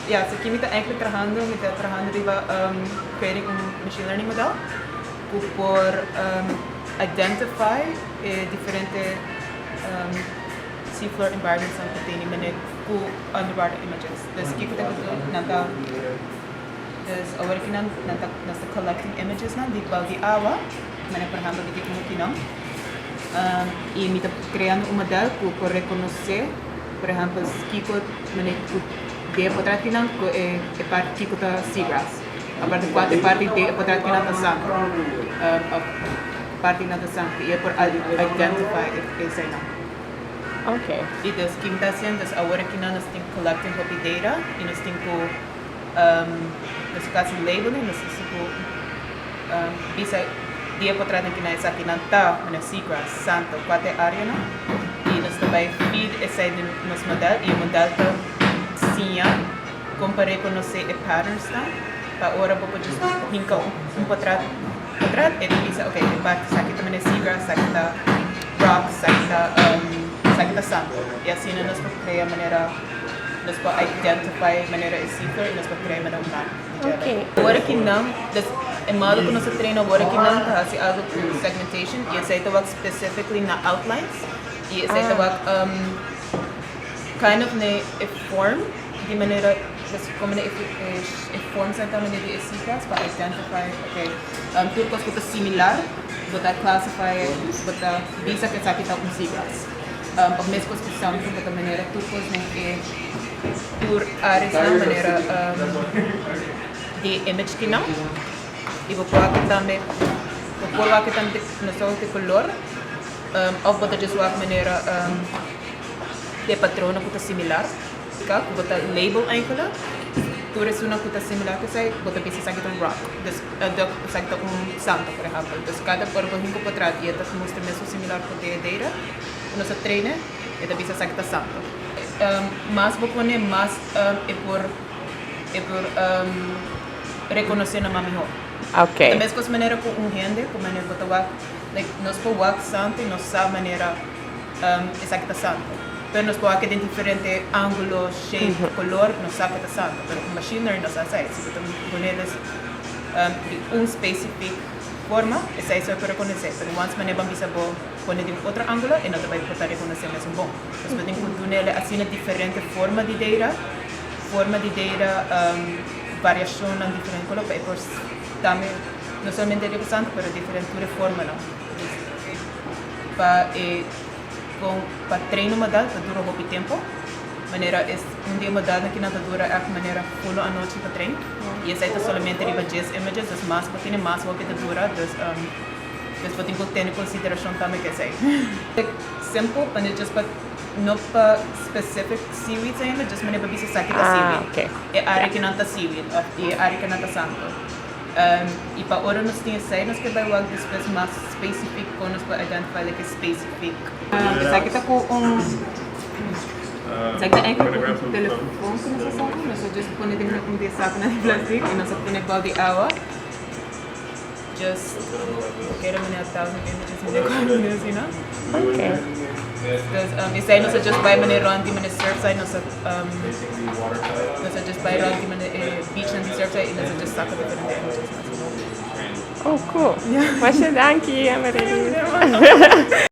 ja, so aqui está eigenlijk trabajando riba creating un machine learning model por identify diferente seafloor environments ang containing manet ku underwater images. Dus aqui kita betul nanta dus agora que nanta nasta collecting images na di baldi awa, manet por ejemplo dito como aqui não. E me está criando um modelo para reconhecer, por exemplo, Kiko, de potrat que não é parte Kiko da seagrass, a parte quatro é parte de potrat que não da sangue, a parte não da sangue, e é por identify esse aí não. Okay. E das que está sendo, agora que nós temos collecting copy data, e nós temos nesse caso labeling, nós temos bisa dia potrat que nós aqui não tá na seagrass, santo, quatro área não, e nós também feed esse aí no nosso modelo, e o modelo tá sim, comparei com nós e patterns tá, para ora vou poder hincar potrat, e bisa, ok, parte aqui também é seagrass, aqui tá rocks, aqui tá santo, e assim nós podemos criar maneira, nós podemos identify maneira e seafloor, e nós podemos criar maneira humana. Okay. Agora que não, o modo que nós treinamos agora que não está assim algo com segmentation, e esse aí está specifically na outlines, e esse aí está kind of na form de maneira como é form certa maneira de sequence para identify, okay, tudo coisa que está similar, botar classify, botar visa que aqui está com sequence. Of mesmo coisa que são de maneira tudo coisa é por áreas da maneira de image que não. E vou pôr aqui também no de color, ou botar de sua maneira de patrão que está similar, que botar label ainda, tudo isso não está similar que sai, botar pieces aqui com rock, dus aqui com santo, por exemplo, dus cada por hinco para trás e está mostra mesmo similar com a ideia, nós treina e da pieces aqui está santo. Mas vou pôr mais é por reconhecer na melhor. Okay. Da mesma maneira com gente, como maneira botar nós podemos santo e nós sabemos maneira exata santo. Pero nós podemos ter diferente ângulo, shape, color, nós sabemos que está santo. Pero com machine learning nós sabemos se podemos poner específica forma, essa é só para reconhecer. Pero once maneira vamos poner de outro ângulo e nós vai poder reconhecer mesmo bom. Nós podemos poner assim na diferente forma de data, variação na diferente color, para também não somente de santo, mas diferente forma não. Para treino modal, para durar pouco tempo, maneira dia modal que não dura a maneira full a noite para treino, e essa é somente riba 10 images, das mais para ter mais o que dura, das para ter em consideração também que é simple, mas just para não para specific seaweeds ainda, just maneira para bisa sakit a seaweed. Okay. É área que não está seaweed, e área que não está santo. E para ora nós temos aí, nós queremos algo depois mais específico, quando nós podemos identificar que é específico. Isso aqui está com isso aqui é com um telefone que nós usamos, nós só just põe dentro de saco na plástico e nós só põe balde de água. Just, quero maneira 1,000 images assim, não? Okay. Isso aí nós só just vai maneira onde maneira Surfside, nós só just vai onde maneira beach na Surfside e nós só just saca diferente images. Oh, cool. Mas danke, Amaryllis.